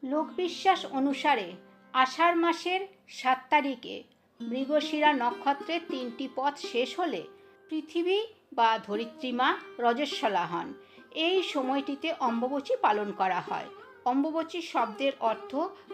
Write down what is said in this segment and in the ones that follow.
লোকবিশ্বাস অনুসারে আষাঢ় মাসের 7 তারিখে মৃগশিরা নক্ষত্রের 3টি পথ শেষ হলে পৃথিবী বা ধরিত্রীমা রজস্বলা হন। এই সময়টিতে অম্বুবাচী পালন করা হয়। অম্বুবাচী শব্দের অর্থ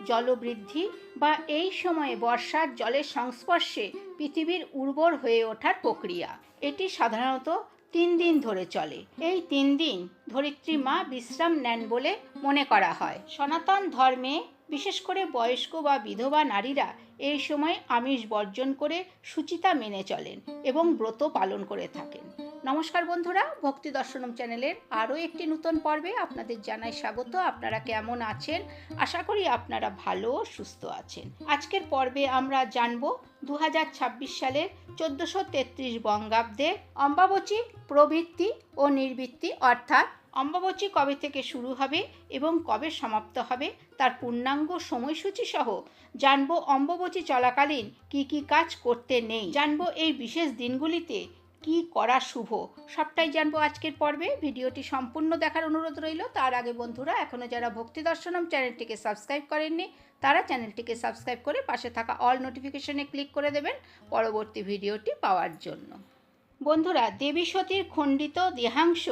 জলবৃদ্ধি বা এই সময়ে বর্ষার জলের সংস্পর্শে পৃথিবীর উর্বর হয়ে ওঠার প্রক্রিয়া। এটি সাধারণত 3 দিন ধরে চলে। এই 3 দিন ধরিত্রী মা বিশ্রাম নেন বলে মনে করা হয়। সনাতন ধর্মে বিশেষ করে বয়স্ক বা বিধবা নারীরা এই সময় আমিষ বর্জন করে শুচিতা মেনে চলেন এবং ব্রত পালন করে থাকেন। নমস্কার বন্ধুরা, ভক্তি দর্শনম চ্যানেলের আরও একটি নতুন পর্বে আপনাদের জানাই স্বাগত। আপনারা কেমন আছেন? আশা করি আপনারা ভালো ও সুস্থ আছেন। আজকের পর্বে আমরা জানব 2026 সালের 1433 বঙ্গাব্দে অম্বাবচী প্রবৃত্তি ও নির্বৃত্তি, অর্থাৎ অম্বাবচী কবে থেকে শুরু হবে এবং কবে সমাপ্ত হবে তার পূর্ণাঙ্গ সময়সূচি সহ জানব। অম্বাবচী চলাকালীন কি কি কাজ করতে নেই, জানব এই বিশেষ দিনগুলিতে কি করা শুভ, সবটাই জানবো আজকের পর্বে। ভিডিওটি সম্পূর্ণ দেখার অনুরোধ রইল। তার আগে বন্ধুরা, এখনও যারা ভক্তি দর্শনম চ্যানেলটিকে সাবস্ক্রাইব করেননি তারা চ্যানেলটিকে সাবস্ক্রাইব করে পাশে থাকা অল নোটিফিকেশনে ক্লিক করে দেবেন পরবর্তী ভিডিওটি পাওয়ার জন্য। বন্ধুরা, দেবী সতীর খণ্ডিত দেহাংশ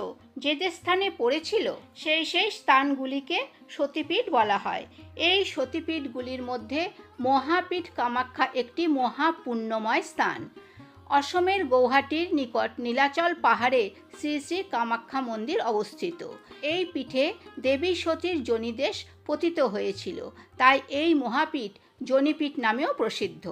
যে যে স্থানে পড়েছিল সেই স্থানগুলিকে সতীপীঠ বলা হয়। এই সতীপীঠগুলির মধ্যে মহাপীঠ কামাখ্যা একটি মহাপুণ্যময় স্থান। অসমের গৌহাটির নিকট নীলাচল পাহাড়ে শ্রী শ্রী কামাখ্যা মন্দির অবস্থিত। এই পীঠে দেবী সতীর যোনিদেশ পতিত হয়েছিল, তাই এই মহাপীঠ যোনিপীঠ নামেও প্রসিদ্ধ।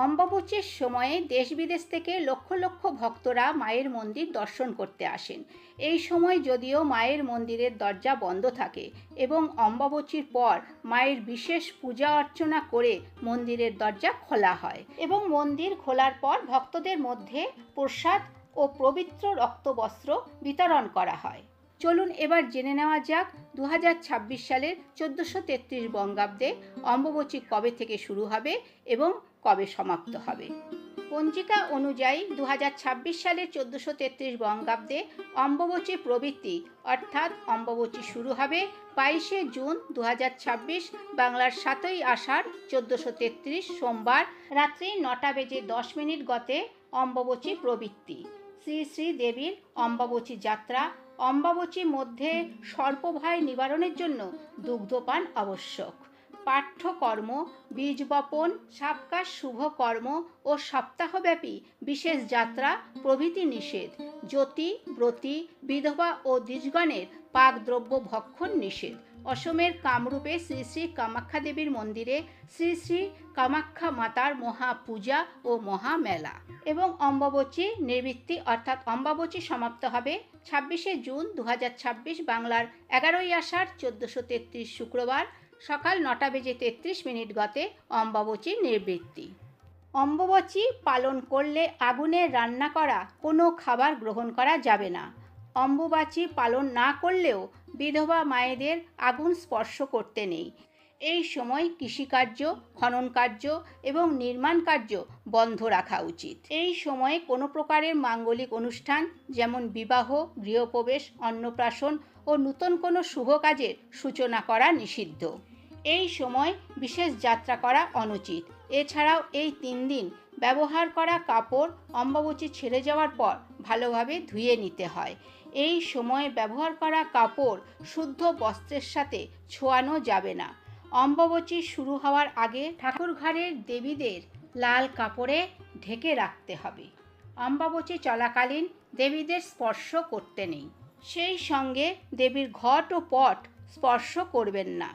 অম্বাবচীর সময়ে দেশ বিদেশ থেকে লক্ষ লক্ষ ভক্তরা মায়ের মন্দির দর্শন করতে আসেন। এই সময় যদিও মায়ের মন্দিরের দরজা বন্ধ থাকে এবং অম্বাবচীর পর মায়ের বিশেষ পূজা অর্চনা করে মন্দিরের দরজা খোলা হয় এবং মন্দির খোলার পর ভক্তদের মধ্যে প্রসাদ ও পবিত্র রক্তবস্ত্র বিতরণ করা হয়। চলুন এবার জেনে নেওয়া যাক 2026 সালের 1433 বঙ্গাব্দে অম্বাবচী কবে থেকে শুরু হবে এবং কবে সমাপ্ত হবে। পঞ্জিকা অনুযায়ী 2026 সালের 1433 বঙ্গাব্দে অম্বাবচী প্রবৃত্তি অর্থাৎ অম্বাবচী শুরু হবে 22শে জুন 2026, বাংলার 7ই আষাঢ় 1433 সোমবার রাত্রি 9:10 গতে অম্বাবচী প্রবৃত্তি। শ্রী শ্রী দেবীর অম্বাবচী যাত্রা। অম্বাবচী মধ্যে সর্পভয় নিবারণের জন্য দুগ্ধপান আবশ্যক। পাঠ্যকর্ম, বীজ বপন, সাবকাশ শুভ কর্ম ও সপ্তাহব্যাপী বিশেষ যাত্রা প্রভৃতি নিষেধ। জ্যোতি, ব্রতী, বিধবা ও দ্বিজগণের পাকদ্রব্য ভক্ষণ নিষেধ। অসমের কামরূপে শ্রী শ্রী কামাখ্যা দেবীর মন্দিরে শ্রী শ্রী কামাখ্যা মাতার মহাপূজা ও মহামেলা। এবং অম্বাবচী নিবৃত্তি অর্থাৎ অম্বাবচী সমাপ্ত হবে 26শে জুন 2026, বাংলার 11ই আষাঢ় 1433 শুক্রবার সকাল 9:33 গতে অম্বাবচী নিবৃত্তি। অম্বাবচী পালন করলে আগুনে রান্না করা কোনো খাবার গ্রহণ করা যাবে না। অম্বুবাচী পালন না করলেও বিধবা মায়েদের আগুন স্পর্শ করতে নেই। এই সময় কৃষিকার্য, খনন কার্য এবং নির্মাণ কার্য বন্ধ রাখা উচিত। এই সময়ে কোনো প্রকারের মাঙ্গলিক অনুষ্ঠান যেমন বিবাহ, গৃহপ্রবেশ, অন্নপ্রাশন ও নূতন কোনো শুভ কাজের সূচনা করা নিষিদ্ধ। এই সময় বিশেষ যাত্রা করা অনুচিত। এছাড়াও এই 3 দিন ব্যবহার করা কাপড় অম্বাবচী ছেড়ে যাওয়ার পর ভালোভাবে ধুয়ে নিতে হয়। এই সময় ব্যবহার করা কাপড় শুদ্ধ বস্ত্রের সাথে ছোঁয়ানো যাবে না। অম্বাবচী শুরু হওয়ার আগে ঠাকুরঘরের দেবীদের লাল কাপড়ে ঢেকে রাখতে হবে। অম্বাবচী চলাকালীন দেবীদের স্পর্শ করতে নেই। সেই সঙ্গে দেবীর ঘট ও পট স্পর্শ করবেন না।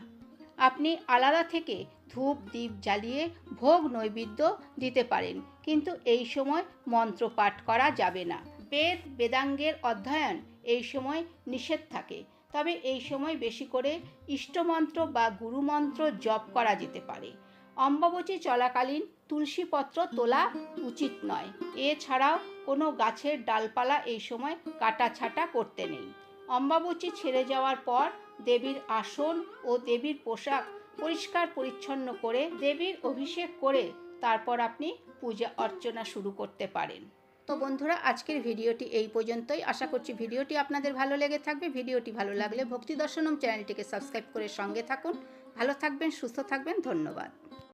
আপনি আলাদা থেকে ধূপ দীপ জ্বালিয়ে ভোগ নৈবেদ্য দিতে পারেন, কিন্তু এই সময় মন্ত্র পাঠ করা যাবে না। বেদ বেদাঙ্গের অধ্যয়ন এই সময় নিষেধ থাকে, তবে এই সময় বেশি করে ইষ্টমন্ত্র বা গুরুমন্ত্র জপ করা যেতে পারে। অম্বাবচী চলাকালীন তুলসীপত্র তোলা উচিত নয়। এছাড়াও কোনো গাছের ডালপালা এই সময় কাটাছাটা করতে নেই। অম্বাবচী ছেড়ে যাওয়ার পর দেবীর আসন ও দেবীর পোশাক পরিষ্কার পরিচ্ছন্ন করে দেবীর অভিষেক করে তারপর আপনি পূজা অর্চনা শুরু করতে পারেন। তো বন্ধুরা, আজকের ভিডিওটি এই পর্যন্তই। আশা করছি ভিডিওটি আপনাদের ভালো লেগে থাকবে। ভিডিওটি ভালো লাগলে ভক্তি দর্শনম চ্যানেলটিকে সাবস্ক্রাইব করে সঙ্গে থাকুন। ভালো থাকবেন, সুস্থ থাকবেন। ধন্যবাদ।